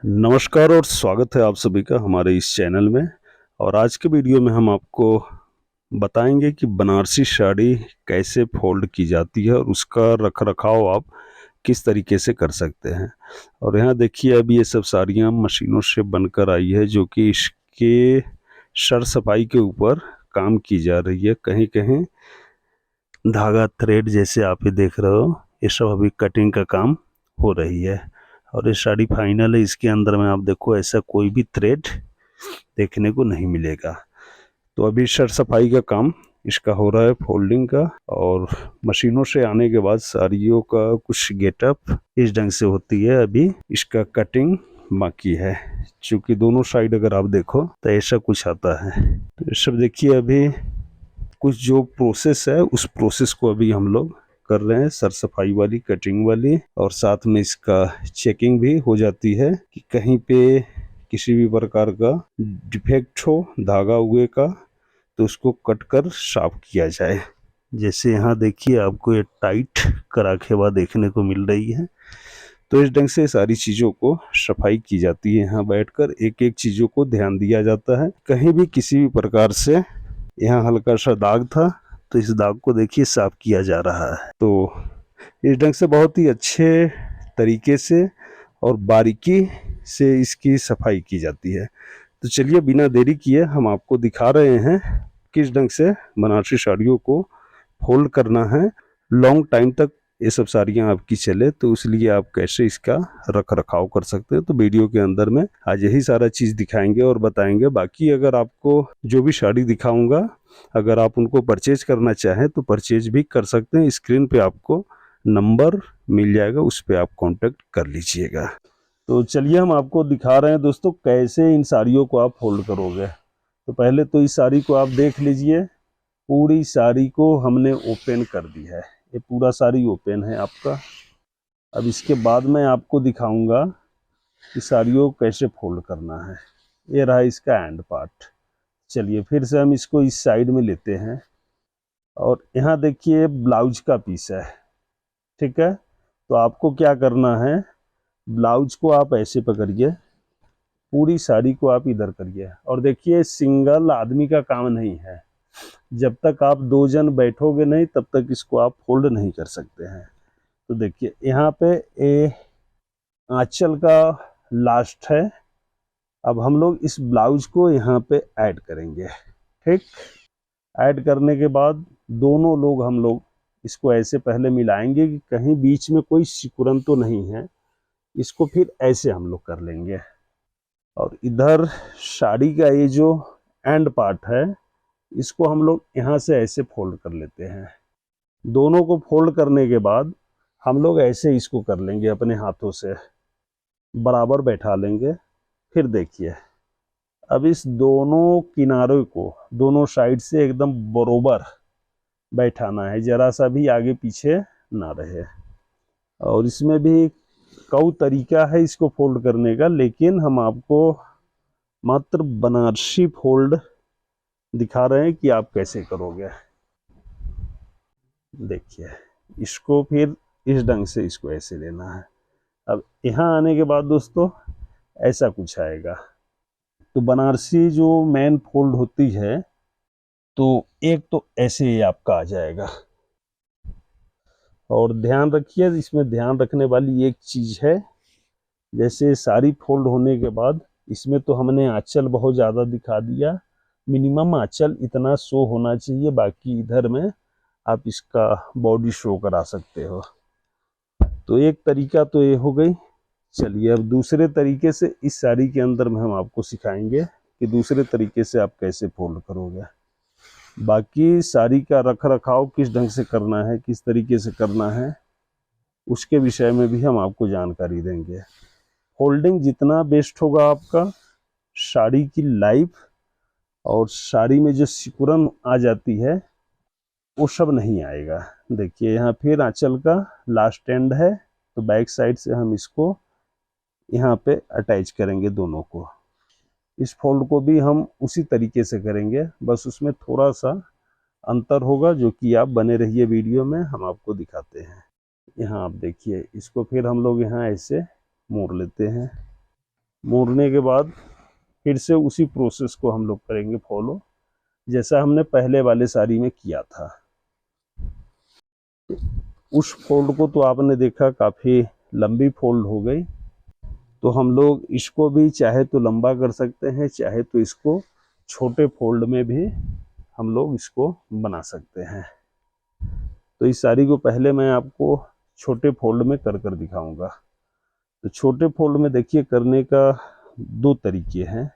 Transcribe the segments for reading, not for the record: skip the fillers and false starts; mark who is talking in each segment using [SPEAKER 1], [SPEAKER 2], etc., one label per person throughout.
[SPEAKER 1] नमस्कार और स्वागत है आप सभी का हमारे इस चैनल में। और आज के वीडियो में हम आपको बताएंगे कि बनारसी साड़ी कैसे फोल्ड की जाती है और उसका रख रखाव आप किस तरीके से कर सकते हैं। और यहाँ देखिए अभी ये सब साड़ियाँ मशीनों से बनकर आई है, जो कि इसके सर सफाई के ऊपर काम की जा रही है। कहीं कहीं धागा थ्रेड जैसे आप ये देख रहे हो, ये सब अभी कटिंग का काम हो रही है। और ये साड़ी फाइनल है, इसके अंदर में आप देखो ऐसा कोई भी थ्रेड देखने को नहीं मिलेगा। तो अभी सर सफाई का काम इसका हो रहा है, फोल्डिंग का। और मशीनों से आने के बाद साड़ियों का कुछ गेटअप इस ढंग से होती है। अभी इसका कटिंग बाकी है, क्योंकि दोनों साइड अगर आप देखो तो ऐसा कुछ आता है। तो ये सब देखिए अभी कुछ जो प्रोसेस है उस प्रोसेस को अभी हम लोग कर रहे हैं, सर सफाई वाली, कटिंग वाली। और साथ में इसका चेकिंग भी हो जाती है कि कहीं पे किसी भी प्रकार का डिफेक्ट हो धागा हुए का तो उसको कट कर साफ किया जाए। जैसे यहाँ देखिए आपको ये टाइट कराखेवा देखने को मिल रही है। तो इस ढंग से सारी चीज़ों को सफाई की जाती है। यहाँ बैठकर एक एक चीज़ों को ध्यान दिया जाता है। कहीं भी किसी भी प्रकार से यहाँ हल्का सा दाग था तो इस दाग को देखिए साफ किया जा रहा है। तो इस ढंग से बहुत ही अच्छे तरीके से और बारीकी से इसकी सफाई की जाती है। तो चलिए बिना देरी किए हम आपको दिखा रहे हैं किस ढंग से बनारसी साड़ियों को फोल्ड करना है। लॉन्ग टाइम तक ये सब साड़ियाँ आपकी चले तो इसलिए आप कैसे इसका रख रखाव कर सकते हैं। तो वीडियो के अंदर में आज यही सारा चीज़ दिखाएंगे और बताएंगे। बाकी अगर आपको जो भी साड़ी दिखाऊंगा अगर आप उनको परचेज करना चाहें तो परचेज भी कर सकते हैं। स्क्रीन पे आपको नंबर मिल जाएगा, उस पर आप कांटेक्ट कर लीजिएगा। तो चलिए हम आपको दिखा रहे हैं दोस्तों कैसे इन साड़ियों को आप फोल्ड करोगे। तो पहले तो इस साड़ी को आप देख लीजिए, पूरी साड़ी को हमने ओपन कर दी है। ये पूरा साड़ी ओपन है आपका। अब इसके बाद मैं आपको दिखाऊंगा कि साड़ियों को कैसे फोल्ड करना है। ये रहा इसका एंड पार्ट। चलिए फिर से हम इसको इस साइड में लेते हैं और यहाँ देखिए ब्लाउज का पीस है, ठीक है। तो आपको क्या करना है, ब्लाउज को आप ऐसे पकड़िए, पूरी साड़ी को आप इधर करिए। और देखिए सिंगल आदमी का काम नहीं है, जब तक आप दो जन बैठोगे नहीं तब तक इसको आप फोल्ड नहीं कर सकते हैं। तो देखिए यहाँ पे ये आंचल का लास्ट है। अब हम लोग इस ब्लाउज को यहाँ पे ऐड करेंगे, ठीक। ऐड करने के बाद दोनों लोग हम लोग इसको ऐसे पहले मिलाएंगे कि कहीं बीच में कोई सिकुड़न तो नहीं है। इसको फिर ऐसे हम लोग कर लेंगे। और इधर साड़ी का ये जो एंड पार्ट है इसको हम लोग यहाँ से ऐसे फोल्ड कर लेते हैं। दोनों को फोल्ड करने के बाद हम लोग ऐसे इसको कर लेंगे, अपने हाथों से बराबर बैठा लेंगे। फिर देखिए अब इस दोनों किनारों को दोनों साइड से एकदम बरोबर बैठाना है, जरा सा भी आगे पीछे ना रहे। और इसमें भी कई तरीका है इसको फोल्ड करने का, लेकिन हम आपको मात्र बनारसी फोल्ड दिखा रहे हैं कि आप कैसे करोगे। देखिए इसको फिर इस ढंग से इसको ऐसे लेना है। अब यहाँ आने के बाद दोस्तों ऐसा कुछ आएगा। तो बनारसी जो मेन फोल्ड होती है तो एक तो ऐसे ही आपका आ जाएगा। और ध्यान रखिए, इसमें ध्यान रखने वाली एक चीज़ है, जैसे सारी फोल्ड होने के बाद इसमें तो हमने आंचल बहुत ज़्यादा दिखा दिया। मिनिमम आंचल इतना शो होना चाहिए, बाकी इधर में आप इसका बॉडी शो करा सकते हो। तो एक तरीका तो ये हो गई। चलिए अब दूसरे तरीके से इस साड़ी के अंदर में हम आपको सिखाएंगे कि दूसरे तरीके से आप कैसे फोल्ड करोगे। बाकी साड़ी का रख रखाव किस ढंग से करना है, किस तरीके से करना है, उसके विषय में भी हम आपको जानकारी देंगे। फोल्डिंग जितना बेस्ट होगा आपका, साड़ी की लाइफ और साड़ी में जो सिकुड़न आ जाती है वो सब नहीं आएगा। देखिए यहाँ फिर आंचल का लास्ट एंड है, तो बैक साइड से हम इसको यहाँ पे अटैच करेंगे दोनों को। इस फोल्ड को भी हम उसी तरीके से करेंगे, बस उसमें थोड़ा सा अंतर होगा, जो कि आप बने रहिए वीडियो में, हम आपको दिखाते हैं। यहाँ आप देखिए इसको फिर हम लोग यहाँ ऐसे मोड़ लेते हैं। मोड़ने के बाद फिर से उसी प्रोसेस को हम लोग करेंगे फॉलो, जैसा हमने पहले वाले साड़ी में किया था। उस फोल्ड को तो आपने देखा काफ़ी लंबी फोल्ड हो गई, तो हम लोग इसको भी चाहे तो लंबा कर सकते हैं, चाहे तो इसको छोटे फोल्ड में भी हम लोग इसको बना सकते हैं। तो इस साड़ी को पहले मैं आपको छोटे फोल्ड में कर कर दिखाऊंगा। तो छोटे फोल्ड में देखिए करने का दो तरीके हैं।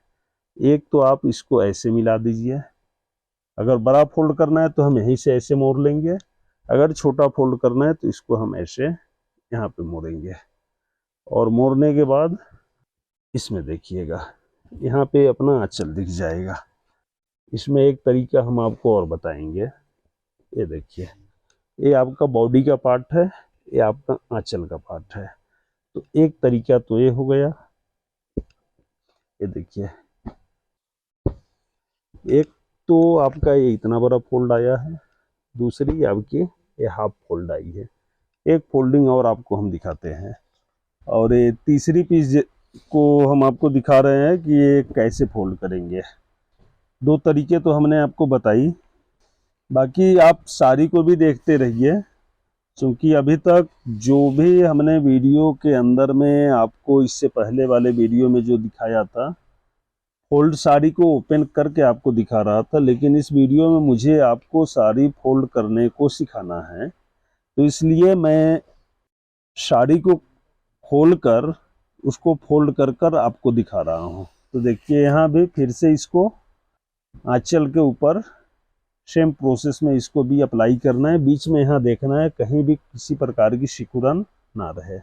[SPEAKER 1] एक तो आप इसको ऐसे मिला दीजिए, अगर बड़ा फोल्ड करना है तो हम यहीं से ऐसे मोड़ लेंगे, अगर छोटा फोल्ड करना है तो इसको हम ऐसे यहाँ पे मोड़ेंगे। और मोड़ने के बाद इसमें देखिएगा यहाँ पे अपना आंचल दिख जाएगा। इसमें एक तरीका हम आपको और बताएंगे। ये देखिए, ये आपका बॉडी का पार्ट है, ये आपका आंचल का पार्ट है। तो एक तरीका तो ये हो गया, ये देखिए, एक तो आपका ये इतना बड़ा फोल्ड आया है, दूसरी आपकी ये हाफ फोल्ड आई है। एक फोल्डिंग और आपको हम दिखाते हैं, और ये तीसरी पीस को हम आपको दिखा रहे हैं कि ये कैसे फोल्ड करेंगे। दो तरीके तो हमने आपको बताई, बाकी आप साड़ी को भी देखते रहिए, क्योंकि अभी तक जो भी हमने वीडियो के अंदर में आपको इससे पहले वाले वीडियो में जो दिखाया था, फोल्ड साड़ी को ओपन करके आपको दिखा रहा था, लेकिन इस वीडियो में मुझे आपको साड़ी फोल्ड करने को सिखाना है, तो इसलिए मैं साड़ी को खोल कर उसको फोल्ड कर कर आपको दिखा रहा हूँ। तो देखिए यहाँ भी फिर से इसको आंचल के ऊपर सेम प्रोसेस में इसको भी अप्लाई करना है। बीच में यहाँ देखना है कहीं भी किसी प्रकार की सिकुड़न ना रहे।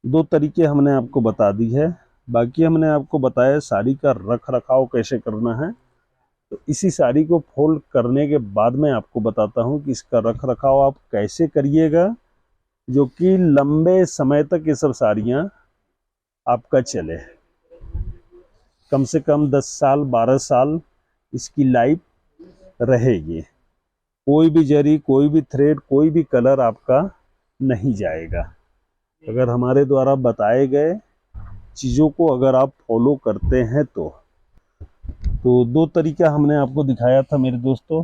[SPEAKER 1] दो तरीके हमने आपको बता दी है, बाकी हमने आपको बताया साड़ी का रख रखाव कैसे करना है। तो इसी साड़ी को फोल्ड करने के बाद मैं आपको बताता हूँ कि इसका रख रखाव आप कैसे करिएगा, जो कि लंबे समय तक ये सब साड़ियाँ आपका चले। कम से कम 10 साल 12 साल इसकी लाइफ रहेगी। कोई भी जरी, कोई भी थ्रेड, कोई भी कलर आपका नहीं जाएगा। अगर हमारे द्वारा बताए गए चीज़ों को अगर आप फॉलो करते हैं तो दो तरीका हमने आपको दिखाया था मेरे दोस्तों।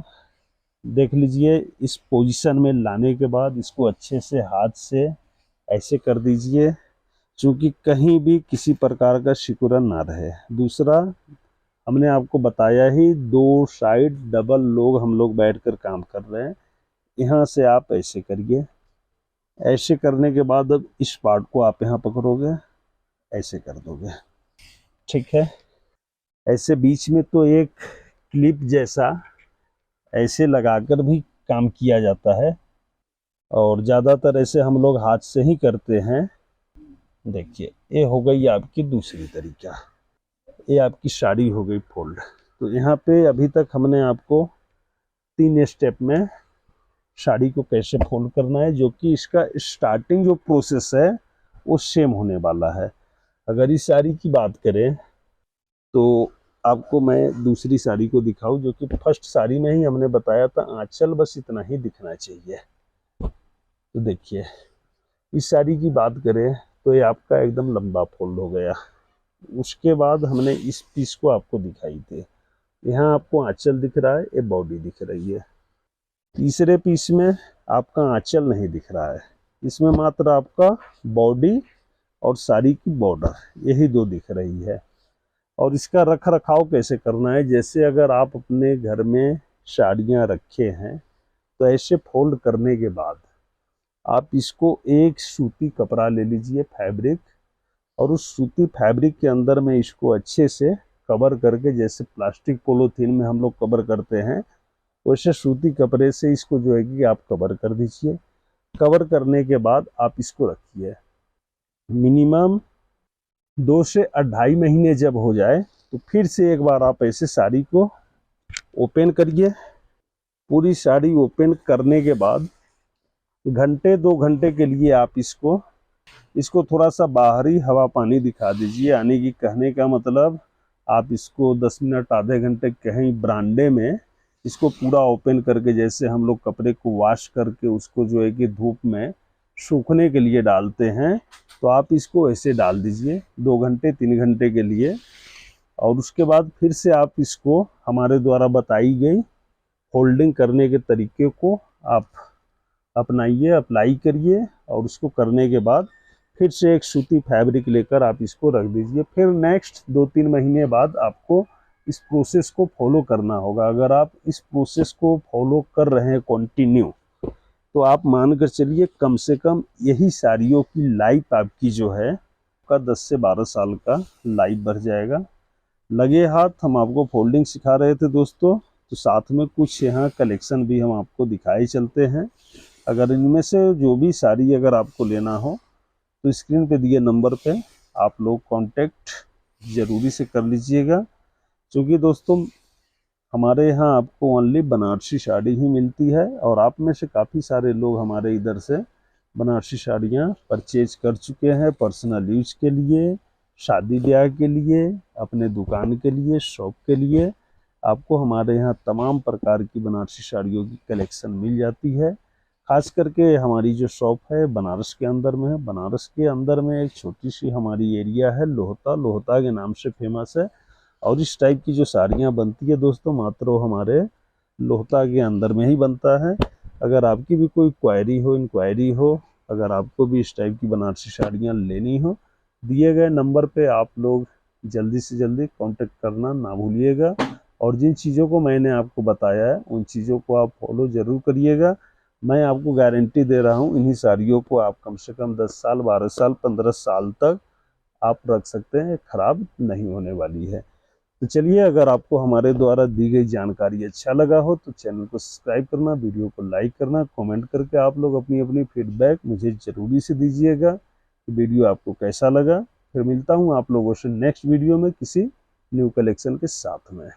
[SPEAKER 1] देख लीजिए, इस पोजीशन में लाने के बाद इसको अच्छे से हाथ से ऐसे कर दीजिए, क्योंकि कहीं भी किसी प्रकार का सिकुड़न ना रहे। दूसरा, हमने आपको बताया ही, दो साइड डबल लोग हम लोग बैठकर काम कर रहे हैं। यहाँ से आप ऐसे करिए, ऐसे करने के बाद अब इस पार्ट को आप यहाँ पकड़ोगे, ऐसे कर दोगे, ठीक है। ऐसे बीच में तो एक क्लिप जैसा ऐसे लगाकर भी काम किया जाता है, और ज़्यादातर ऐसे हम लोग हाथ से ही करते हैं। देखिए, ये हो गई आपकी दूसरी तरीका, ये आपकी साड़ी हो गई फोल्ड। तो यहाँ पे अभी तक हमने आपको 3 स्टेप में साड़ी को कैसे फोल्ड करना है, जो कि इसका स्टार्टिंग जो प्रोसेस है वो सेम होने वाला है। अगर इस साड़ी की बात करें तो आपको मैं दूसरी साड़ी को दिखाऊं, जो कि फर्स्ट साड़ी में ही हमने बताया था आंचल बस इतना ही दिखना चाहिए। तो देखिए, इस साड़ी की बात करें तो ये आपका एकदम लंबा फोल्ड हो गया। उसके बाद हमने इस पीस को आपको दिखाई थी, यहाँ आपको आंचल दिख रहा है, ये बॉडी दिख रही है। तीसरे पीस में आपका आंचल नहीं दिख रहा है, इसमें मात्र आपका बॉडी और साड़ी की बॉर्डर, यही दो दिख रही है। और इसका रख रखाव कैसे करना है, जैसे अगर आप अपने घर में साड़ियाँ रखे हैं तो ऐसे फोल्ड करने के बाद आप इसको एक सूती कपड़ा ले लीजिए, फैब्रिक, और उस सूती फैब्रिक के अंदर में इसको अच्छे से कवर करके, जैसे प्लास्टिक पॉलीथीन में हम लोग कवर करते हैं, वैसे सूती कपड़े से इसको जो है कि आप कवर कर दीजिए। कवर करने के बाद आप इसको रखिए, मिनिमम 2 से 2.5 महीने जब हो जाए तो फिर से एक बार आप ऐसे साड़ी को ओपन करिए। पूरी साड़ी ओपन करने के बाद घंटे 2 घंटे के लिए आप इसको थोड़ा सा बाहरी हवा पानी दिखा दीजिए। यानी कि कहने का मतलब, आप इसको 10 मिनट आधे घंटे कहीं बरामदे में इसको पूरा ओपन करके, जैसे हम लोग कपड़े को वॉश करके उसको जो है कि धूप में सूखने के लिए डालते हैं, तो आप इसको ऐसे डाल दीजिए 2 घंटे 3 घंटे के लिए, और उसके बाद फिर से आप इसको हमारे द्वारा बताई गई होल्डिंग करने के तरीके को आप अपनाइए, अप्लाई करिए, और उसको करने के बाद फिर से एक सूती फैब्रिक लेकर आप इसको रख दीजिए। फिर नेक्स्ट 2-3 महीने बाद आपको इस प्रोसेस को फॉलो करना होगा। अगर आप इस प्रोसेस को फॉलो कर रहे हैं कंटिन्यू, तो आप मान कर चलिए कम से कम यही साड़ियों की लाइफ आपकी जो है का 10 से 12 साल का लाइफ बढ़ जाएगा। लगे हाथ हम आपको फोल्डिंग सिखा रहे थे दोस्तों, तो साथ में कुछ यहाँ कलेक्शन भी हम आपको दिखाए चलते हैं। अगर इनमें से जो भी साड़ी अगर आपको लेना हो तो स्क्रीन पे दिए नंबर पे आप लोग कांटेक्ट ज़रूरी से कर लीजिएगा, क्योंकि दोस्तों हमारे यहाँ आपको ओनली बनारसी साड़ी ही मिलती है। और आप में से काफ़ी सारे लोग हमारे इधर से बनारसी साड़ियाँ परचेज कर चुके हैं पर्सनल यूज के लिए, शादी ब्याह के लिए, अपने दुकान के लिए, शॉप के लिए। आपको हमारे यहाँ तमाम प्रकार की बनारसी साड़ियों की कलेक्शन मिल जाती है। खास करके हमारी जो शॉप है बनारस के अंदर में है। बनारस के अंदर में एक छोटी सी हमारी एरिया है लोहता, लोहता के नाम से फेमस है। और इस टाइप की जो साड़ियाँ बनती है दोस्तों मात्र वो हमारे लोहता के अंदर में ही बनता है। अगर आपकी भी कोई इंक्वायरी हो, अगर आपको भी इस टाइप की बनारसी साड़ियाँ लेनी हो, दिए गए नंबर पे आप लोग जल्दी से जल्दी कांटेक्ट करना ना भूलिएगा। और जिन चीज़ों को मैंने आपको बताया है उन चीज़ों को आप फॉलो ज़रूर करिएगा। मैं आपको गारंटी दे रहा हूँ इन्हीं साड़ियों को आप कम से कम 10 साल 12 साल 15 साल तक आप रख सकते हैं, खराब नहीं होने वाली है। तो चलिए, अगर आपको हमारे द्वारा दी गई जानकारी अच्छा लगा हो तो चैनल को सब्सक्राइब करना, वीडियो को लाइक करना, कमेंट करके आप लोग अपनी अपनी फीडबैक मुझे ज़रूरी से दीजिएगा कि वीडियो आपको कैसा लगा। फिर मिलता हूँ आप लोगों से नेक्स्ट वीडियो में किसी न्यू कलेक्शन के साथ में।